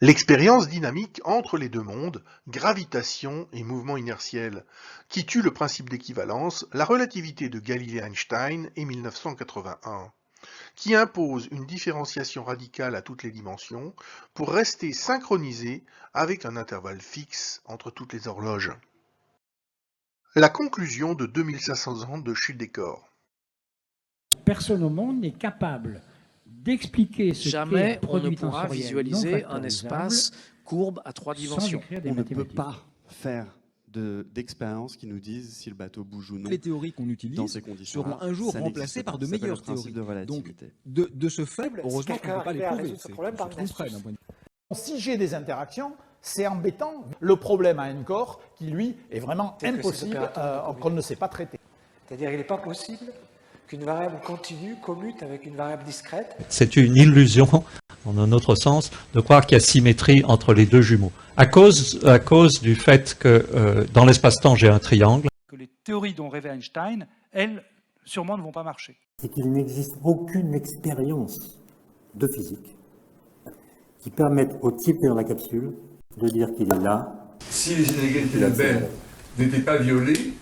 L'expérience dynamique entre les deux mondes, gravitation et mouvement inertiel, qui tue le principe d'équivalence, la relativité de Galilée-Einstein et 1981, qui impose une différenciation radicale à toutes les dimensions pour rester synchronisé avec un intervalle fixe entre toutes les horloges. La conclusion de 2500 ans de chute des corps. Personne au monde n'est capable d'expliquer ce qu'est un Jamais on ne produit pourra tensoriel non visualiser un factorisable espace courbe à 3 sans dimensions. écrire des On ne peut mathématiques. pas faire d'expériences qui nous disent si le bateau bouge ou non. Les théories qu'on Dans utilise ces conditions seront un jour remplacées par de meilleures théories. De Donc, relativité. de ce fait, heureusement qu'on ne peut pas les prouver. Ce problème par une concret astuce. d'un point de vue. Si j'ai des interactions, c'est embêtant. Le problème a un corps qui, lui, est vraiment C'est que ces impossible, opérateurs qu'on ne sait pas traiter. C'est-à-dire qu'il n'est pas possible qu'une variable continue commute avec une variable discrète. C'est une illusion, en un autre sens, de croire qu'il y a symétrie entre les deux jumeaux. À cause du fait que dans l'espace-temps, j'ai un triangle. Que les théories dont rêvait Einstein, elles, sûrement ne vont pas marcher. C'est qu'il n'existe aucune expérience de physique qui permette au type dans la capsule de dire qu'il est là. Si les inégalités labels n'étaient pas violées,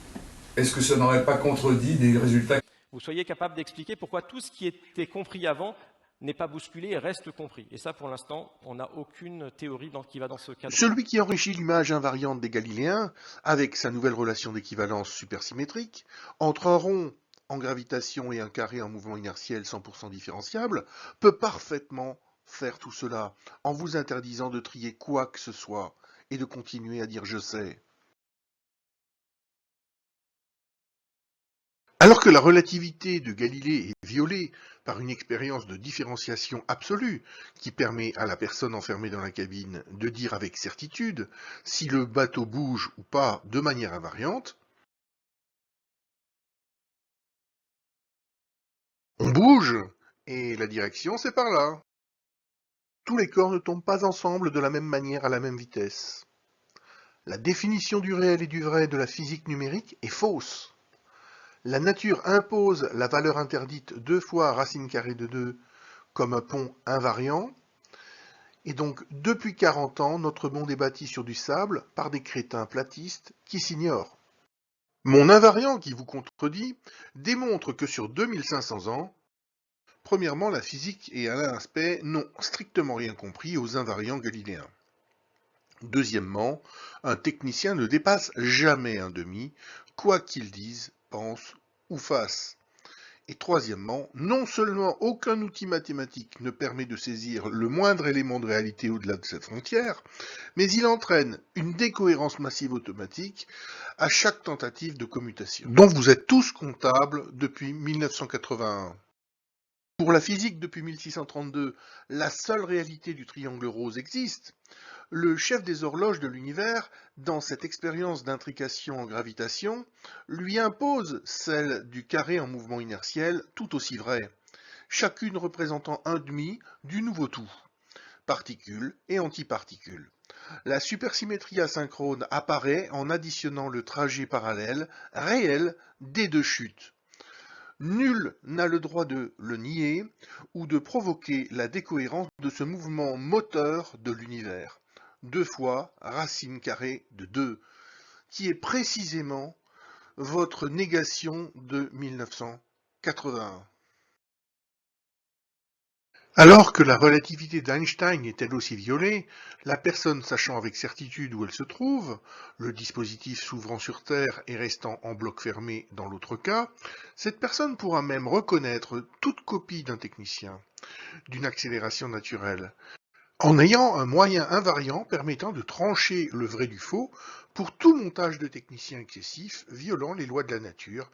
est-ce que ça n'aurait pas contredit des résultats? Vous soyez capable d'expliquer pourquoi tout ce qui était compris avant n'est pas bousculé et reste compris. Et ça, pour l'instant, on n'a aucune théorie qui va dans ce cadre. Celui qui enrichit l'image invariante des Galiléens, avec sa nouvelle relation d'équivalence supersymétrique, entre un rond en gravitation et un carré en mouvement inertiel 100% différenciable, peut parfaitement faire tout cela, en vous interdisant de trier quoi que ce soit, et de continuer à dire « je sais ». Alors que la relativité de Galilée est violée par une expérience de différenciation absolue qui permet à la personne enfermée dans la cabine de dire avec certitude si le bateau bouge ou pas de manière invariante, on bouge et la direction c'est par là. Tous les corps ne tombent pas ensemble de la même manière à la même vitesse. La définition du réel et du vrai de la physique numérique est fausse. La nature impose la valeur interdite 2 fois racine carrée de 2 comme un pont invariant, et donc depuis 40 ans, notre monde est bâti sur du sable par des crétins platistes qui s'ignorent. Mon invariant qui vous contredit démontre que sur 2500 ans, premièrement la physique et Alain Aspect n'ont strictement rien compris aux invariants galiléens. Deuxièmement, un technicien ne dépasse jamais un demi, quoi qu'il dise, pense ou fasse. Et troisièmement, non seulement aucun outil mathématique ne permet de saisir le moindre élément de réalité au-delà de cette frontière, mais il entraîne une décohérence massive automatique à chaque tentative de commutation, dont vous êtes tous comptables depuis 1981. Pour la physique depuis 1632, la seule réalité du triangle rose existe. Le chef des horloges de l'univers, dans cette expérience d'intrication en gravitation, lui impose celle du carré en mouvement inertiel tout aussi vraie, chacune représentant un demi du nouveau tout, particules et antiparticules. La supersymétrie asynchrone apparaît en additionnant le trajet parallèle réel des deux chutes. Nul n'a le droit de le nier ou de provoquer la décohérence de ce mouvement moteur de l'univers. 2 fois racine carrée de 2, qui est précisément votre négation de 1981. Alors que la relativité d'Einstein est elle aussi violée, la personne sachant avec certitude où elle se trouve, le dispositif s'ouvrant sur Terre et restant en bloc fermé dans l'autre cas, cette personne pourra même reconnaître toute copie d'un technicien, d'une accélération naturelle, en ayant un moyen invariant permettant de trancher le vrai du faux pour tout montage de technicien excessif violant les lois de la nature,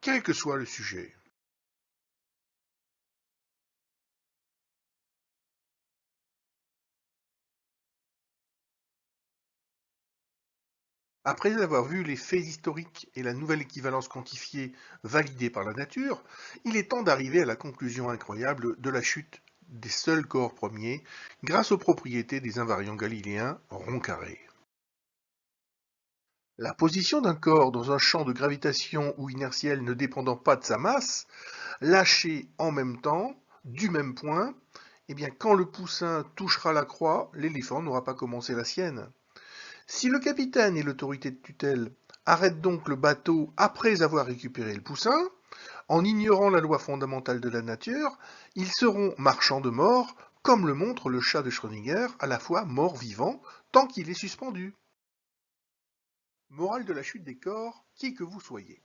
quel que soit le sujet. Après avoir vu les faits historiques et la nouvelle équivalence quantifiée validée par la nature, il est temps d'arriver à la conclusion incroyable de la chute des seuls corps premiers grâce aux propriétés des invariants galiléens ronds carrés. La position d'un corps dans un champ de gravitation ou inertiel ne dépendant pas de sa masse, lâché en même temps, du même point, Eh bien, quand le poussin touchera la croix, l'éléphant n'aura pas commencé la sienne. Si le capitaine et l'autorité de tutelle arrêtent donc le bateau après avoir récupéré le poussin, en ignorant la loi fondamentale de la nature, ils seront marchands de mort, comme le montre le chat de Schrödinger, à la fois mort-vivant, tant qu'il est suspendu. Morale de la chute des corps, qui que vous soyez.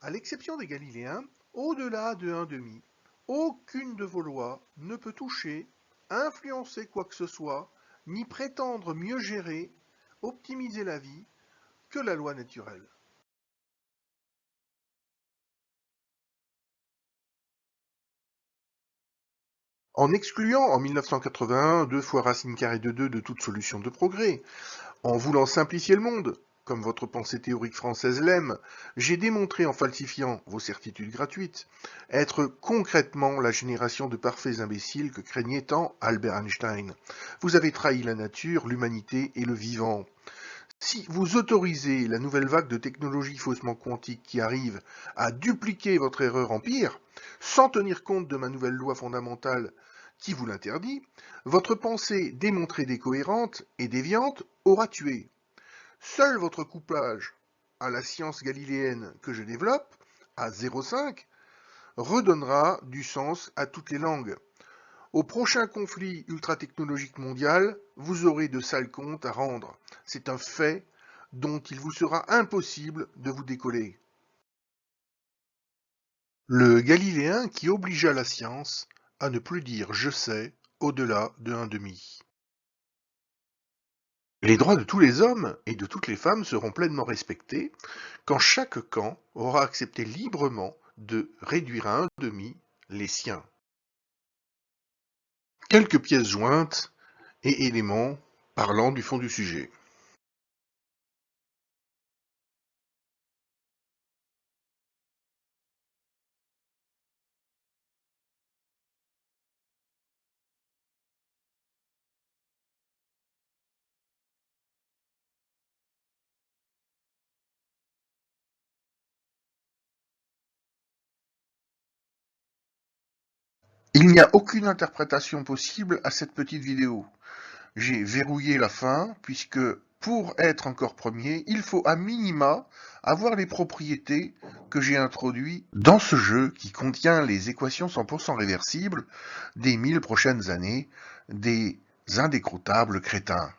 À l'exception des Galiléens, au-delà de 1,5, aucune de vos lois ne peut toucher, influencer quoi que ce soit, ni prétendre mieux gérer, optimiser la vie, que la loi naturelle. En excluant en 1981 2 fois racine carrée de 2 de toute solution de progrès, en voulant simplifier le monde, comme votre pensée théorique française l'aime, j'ai démontré en falsifiant vos certitudes gratuites, être concrètement la génération de parfaits imbéciles que craignait tant Albert Einstein. Vous avez trahi la nature, l'humanité et le vivant. Si vous autorisez la nouvelle vague de technologies faussement quantiques qui arrive à dupliquer votre erreur empire, sans tenir compte de ma nouvelle loi fondamentale qui vous l'interdit, votre pensée démontrée décohérente et déviante aura tué. Seul votre couplage à la science galiléenne que je développe, à 0,5, redonnera du sens à toutes les langues. Au prochain conflit ultra-technologique mondial, vous aurez de sales comptes à rendre. C'est un fait dont il vous sera impossible de vous décoller. Le Galiléen qui obligea la science à ne plus dire « je sais » au-delà de 1,5. Les droits de tous les hommes et de toutes les femmes seront pleinement respectés quand chaque camp aura accepté librement de réduire à 1,5 les siens. Quelques pièces jointes et éléments parlant du fond du sujet. Il n'y a aucune interprétation possible à cette petite vidéo. J'ai verrouillé la fin, puisque pour être encore premier, il faut à minima avoir les propriétés que j'ai introduites dans ce jeu qui contient les équations 100% réversibles des 1000 prochaines années des indécrottables crétins.